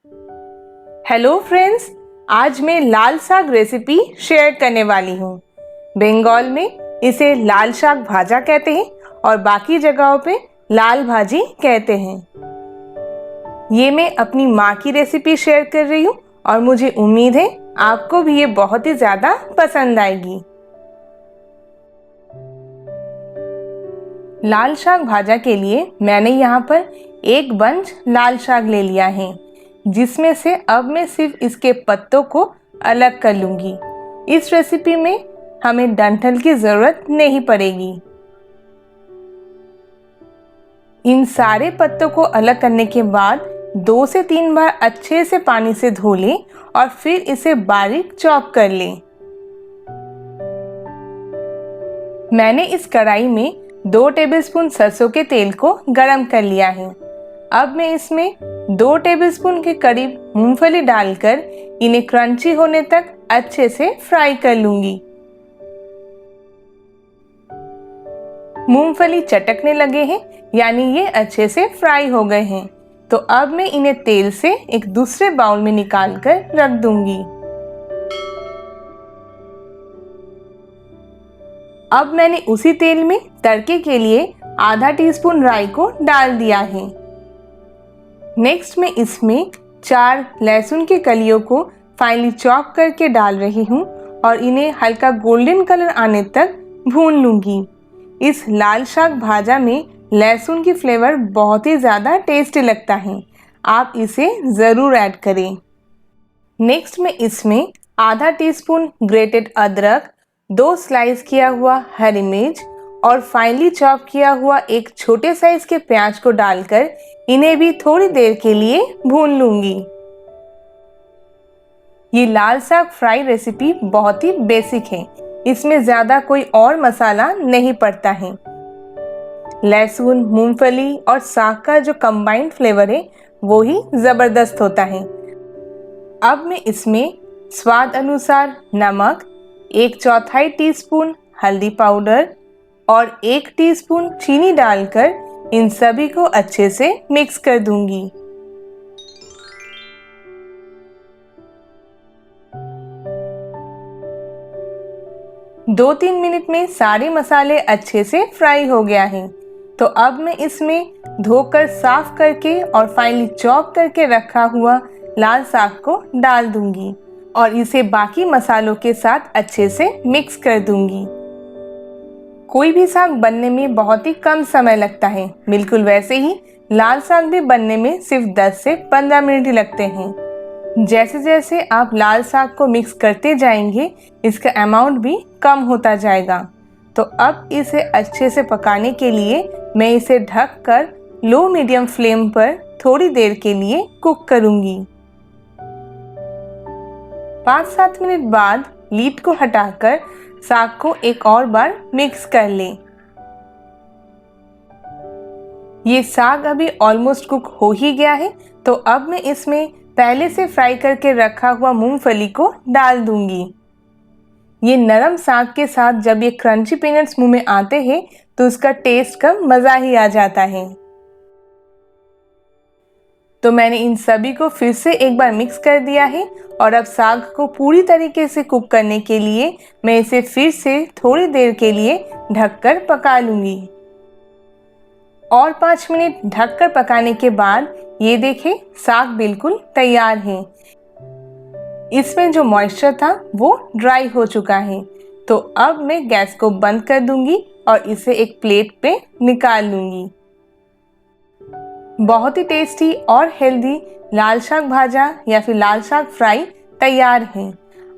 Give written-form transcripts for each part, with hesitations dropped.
Hello friends, आज मैं लाल साग रेसिपी शेयर करने वाली हूँ। बंगाल में इसे लाल साग भाजा कहते हैं और बाकी जगहों पे लाल भाजी कहते हैं। ये मैं अपनी माँ की रेसिपी शेयर कर रही हूँ और मुझे उम्मीद है आपको भी ये बहुत ही ज़्यादा पसंद आएगी। लाल साग भाजा के लिए मैंने यहाँ पर एक बंच लाल साग ले लिया है, जिसमें से अब मैं सिर्फ इसके पत्तों को अलग कर लूँगी। इस रेसिपी में हमें डंठल की ज़रूरत नहीं पड़ेगी। इन सारे पत्तों को अलग करने के बाद 2 से 3 बार अच्छे से पानी से धो लें और फिर इसे बारीक चॉप कर लें। मैंने इस कढ़ाई में 2 टेबलस्पून सरसों के तेल को गरम कर लिया है। अब मैं इसमें 2 टेबलस्पून के करीब मूंगफली डालकर इन्हें क्रंची होने तक अच्छे से फ्राई कर लूंगी। मूंगफली चटकने लगे हैं, यानी ये अच्छे से फ्राई हो गए हैं। तो अब मैं इन्हें तेल से एक दूसरे बाउल में निकाल कर रख दूंगी। अब मैंने उसी तेल में तड़के के लिए आधा टीस्पून राई को डाल दिया है। नेक्स्ट मैं इसमें 4 लहसुन की कलियों को फाइनली चॉप करके डाल रही हूँ और इन्हें हल्का गोल्डन कलर आने तक भून लूँगी। इस लाल साग भाजा में लहसुन की फ्लेवर बहुत ही ज़्यादा टेस्टी लगता है, आप इसे ज़रूर ऐड करें। नेक्स्ट मैं इसमें आधा टीस्पून ग्रेटेड अदरक, 2 स्लाइस किया हुआ हरी मिर्च और फाइनली चॉप किया हुआ एक छोटे साइज के प्याज को डालकर इन्हें भी थोड़ी देर के लिए भून लूंगी। ये लाल साग फ्राई रेसिपी बहुत ही बेसिक है, इसमें ज़्यादा कोई और मसाला नहीं पड़ता है। लहसुन, मूंगफली और साग का जो कंबाइंड फ्लेवर है वो ही ज़बरदस्त होता है। अब मैं इसमें स्वाद अनुसार नमक, 1/4 टीस्पून हल्दी पाउडर और 1 टीस्पून चीनी डालकर इन सभी को अच्छे से मिक्स कर दूंगी। दो 3 मिनट में सारे मसाले अच्छे से फ्राई हो गया है। तो अब मैं इसमें धोकर साफ करके और फाइनली चॉप करके रखा हुआ लाल साग को डाल दूंगी और इसे बाकी मसालों के साथ अच्छे से मिक्स कर दूंगी। कोई भी साग बनने में बहुत ही कम समय लगता है, बिल्कुल वैसे ही लाल साग भी बनने में सिर्फ 10 से 15 मिनट ही लगते हैं। जैसे जैसे आप लाल साग को मिक्स करते जाएंगे, इसका अमाउंट भी कम होता जाएगा। तो अब इसे अच्छे से पकाने के लिए मैं इसे ढककर लो मीडियम फ्लेम पर थोड़ी देर के लिए कुक करूंगी। 5-7 मिनट बाद लीड को हटाकर साग को एक और बार मिक्स कर लें। ये साग अभी ऑलमोस्ट कुक हो ही गया है, तो अब मैं इसमें पहले से फ्राई करके रखा हुआ मूंगफली को डाल दूंगी। ये नरम साग के साथ जब ये क्रंची पीनट्स मुंह में आते हैं तो उसका टेस्ट का मज़ा ही आ जाता है। तो मैंने इन सभी को फिर से एक बार मिक्स कर दिया है और अब साग को पूरी तरीके से कुक करने के लिए मैं इसे फिर से थोड़ी देर के लिए ढककर पका लूँगी। और 5 मिनट ढककर पकाने के बाद ये देखें, साग बिल्कुल तैयार है। इसमें जो मॉइस्चर था वो ड्राई हो चुका है। तो अब मैं गैस को बंद कर दूंगी और इसे एक प्लेट पे निकाल लूँगी। बहुत ही टेस्टी और हेल्दी लाल साग भाजा या फिर लाल साग फ्राई तैयार है।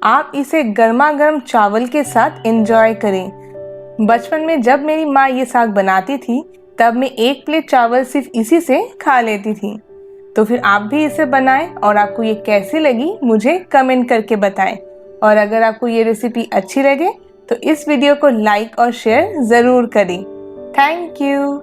आप इसे गर्मा गर्म चावल के साथ एंजॉय करें। बचपन में जब मेरी माँ ये साग बनाती थी तब मैं 1 प्लेट चावल सिर्फ इसी से खा लेती थी। तो फिर आप भी इसे बनाएं और आपको ये कैसी लगी मुझे कमेंट करके बताएं। और अगर आपको ये रेसिपी अच्छी लगे तो इस वीडियो को लाइक और शेयर ज़रूर करें। Thank you.